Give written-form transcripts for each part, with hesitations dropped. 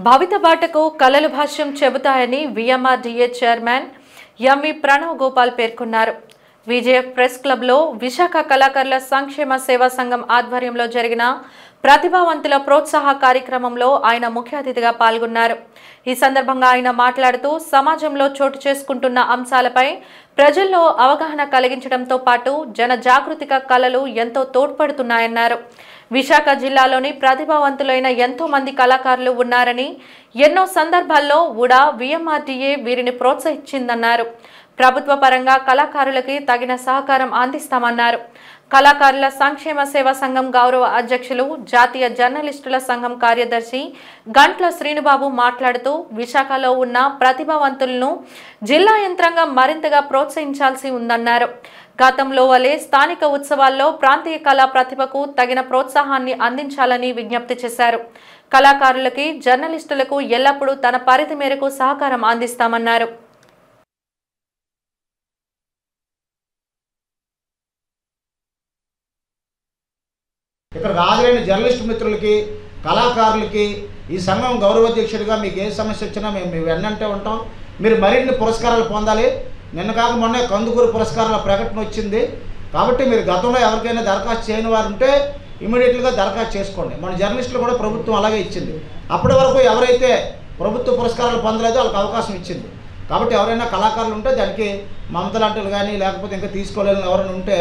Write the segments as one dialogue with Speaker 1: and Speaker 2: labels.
Speaker 1: భవిత బాటకు కలలు భాష్యం చెబుతాయని VMRDA chairman M V Pranav Gopal పేర్కొన్నారు. విజేఎఫ్ ప్రెస్ క్లబ్లో విశాఖ కళాకారుల సంక్షేమ సేవా సంఘం ఆధ్వర్యంలో జరిగిన ప్రతిభావంతుల ప్రోత్సాహ కార్యక్రమంలో ఆయన ముఖ్య అతిథిగా పాల్గొన్నారు. ఈ సందర్భంగా ఆయన మాట్లాడుతూ సమాజంలో చోటు చేసుకుంటున్న అంశాలపై ప్రజల్లో అవగాహన కలిగించడంతో పాటు జన జాగృతిక కళలు ఎంతో తోడ్పడుతున్నాయన్నారు. విశాఖ జిల్లాలోని ప్రతిభావంతులైన ఎంతో మంది కళాకారులు ఉన్నారని, ఎన్నో సందర్భాల్లో కూడా విఎంఆర్డీఏ వీరిని ప్రోత్సహించిందన్నారు. ప్రభుత్వ పరంగా కళాకారులకి తగిన సహకారం అందిస్తామన్నారు. కళాకారుల సంక్షేమ సేవా సంఘం గౌరవ అధ్యక్షులు, జాతీయ జర్నలిస్టుల సంఘం కార్యదర్శి గంట్ల శ్రీనుబాబు మాట్లాడుతూ విశాఖలో ఉన్న ప్రతిభావంతులను జిల్లా యంత్రాంగం మరింతగా ప్రోత్సహించాల్సి ఉందన్నారు. గతంలో వలె స్థానిక ఉత్సవాల్లో ప్రాంతీయ కళా ప్రతిభకు తగిన ప్రోత్సాహాన్ని అందించాలని విజ్ఞప్తి చేశారు. కళాకారులకి, జర్నలిస్టులకు ఎల్లప్పుడూ తన పరిధి మేరకు సహకారం అందిస్తామన్నారు.
Speaker 2: ఇక్కడ హాజరైన జర్నలిస్ట్ మిత్రులకి, కళాకారులకి ఈ సంఘం గౌరవాధ్యక్షుడిగా మీకు ఏ సమస్య వచ్చినా మేము వెన్నంటే ఉంటాం. మీరు మరిన్ని పురస్కారాలు పొందాలి. నిన్న కాక మొన్న కందుకూరు పురస్కారాల ప్రకటన వచ్చింది. కాబట్టి మీరు గతంలో ఎవరికైనా దరఖాస్తు చేయని వారు ఉంటే ఇమీడియట్గా దరఖాస్తు చేసుకోండి. మన జర్నలిస్టులు కూడా ప్రభుత్వం అలాగే ఇచ్చింది. అప్పటి వరకు ఎవరైతే ప్రభుత్వ పురస్కారాలు పొందలేదో వాళ్ళకి అవకాశం ఇచ్చింది. కాబట్టి ఎవరైనా కళాకారులు ఉంటే దానికి మమత లాంటిలు కానీ, లేకపోతే ఇంకా తీసుకోలేని ఎవరైనా ఉంటే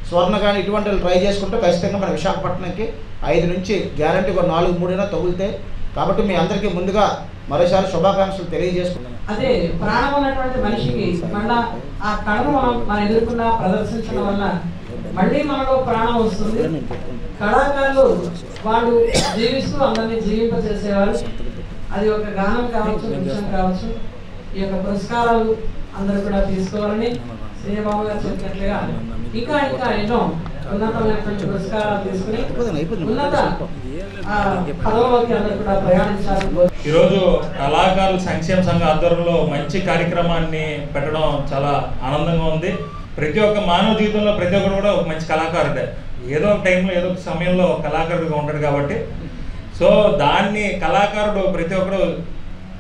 Speaker 2: స్వర్ణ కానీ ఇటువంటి ట్రై చేసుకుంటే ఖచ్చితంగా మన విశాఖపట్నంకి 5 నుంచి గ్యారంటీగా 4-3 తగులుతాయి. కాబట్టి మీ అందరికీ ముందుగా మరోసారి శుభాకాంక్షలు తెలియజేసుకున్నాను.
Speaker 3: అదే ప్రాణం ఉన్నటువంటి మనిషికి మళ్ళా ఆ కళను మనం ఎదుర్కొన్న ప్రదర్శించడం వల్ల మళ్ళీ మనలో ప్రాణం వస్తుంది. కళాకారులు వాళ్ళు జీవిస్తూ అందరినీ జీవింపచేసేవారు. అది ఒక గానం కావచ్చు, నృత్యం కావచ్చు. ఈ యొక్క పురస్కారాలు అందరూ కూడా తీసుకోవాలని శ్రీబాబు గారు చెప్పినట్లుగా ఇంకా ఎన్నో ఉన్నతమైనటువంటి పురస్కారాలు తీసుకుని ఉన్నత పదవులోకి అందరూ కూడా ప్రయాణించాలి.
Speaker 4: ఈరోజు కళాకారుల సంక్షేమ సంఘ ఆధ్వర్యంలో మంచి కార్యక్రమాన్ని పెట్టడం చాలా ఆనందంగా ఉంది. ప్రతి ఒక్క మానవ జీవితంలో ప్రతి ఒక్కరు కూడా ఒక మంచి కళాకారుడే. ఏదో ఒక టైంలో ఏదో ఒక సమయంలో కళాకారుడిగా ఉంటాడు. కాబట్టి సో దాన్ని కళాకారుడు ప్రతి ఒక్కరు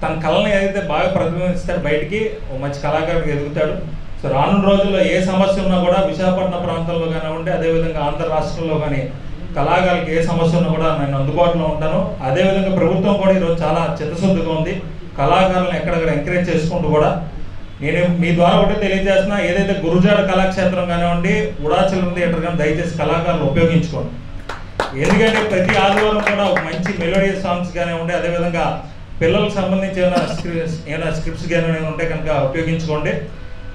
Speaker 4: తన కళను ఏదైతే బాగా ప్రతిబింబిస్తాడు బయటికి ఒక మంచి కళాకారుడికి ఎదుగుతాడు. సో రానున్న రోజుల్లో ఏ సమస్య ఉన్నా కూడా విశాఖపట్నం ప్రాంతంలో కానివ్వండి, అదేవిధంగా ఆంధ్ర రాష్ట్రంలో కానీ కళాకారులకు ఏ సమస్య ఉన్నా కూడా నేను అందుబాటులో ఉంటాను. అదేవిధంగా ప్రభుత్వం కూడా ఈరోజు చాలా చిత్తశుద్ధిగా ఉంది. కళాకారులను ఎక్కడెక్కడ ఎంకరేజ్ చేసుకుంటూ కూడా నేను మీ ద్వారా ఒకటే తెలియజేస్తున్నా, ఏదైతే గురుజాడ కళాక్షేత్రం కానివ్వండి, ఉడాచలం థియేటర్ కానీ దయచేసి కళాకారులు ఉపయోగించుకోండి. ఎందుకంటే ప్రతి ఆదివారం కూడా ఒక మంచి మెలోడియస్ సాంగ్స్ కానివ్వండి, అదేవిధంగా పిల్లలకు సంబంధించి ఏమైనా స్క్రిప్ట్స్ కానీ ఉంటే కనుక ఉపయోగించుకోండి.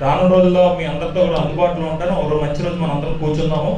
Speaker 4: రానున్న రోజుల్లో మీ అందరితో కూడా అందుబాటులో ఉంటాను. ఒక మంచి రోజు మనం అందరం కూర్చుందాము.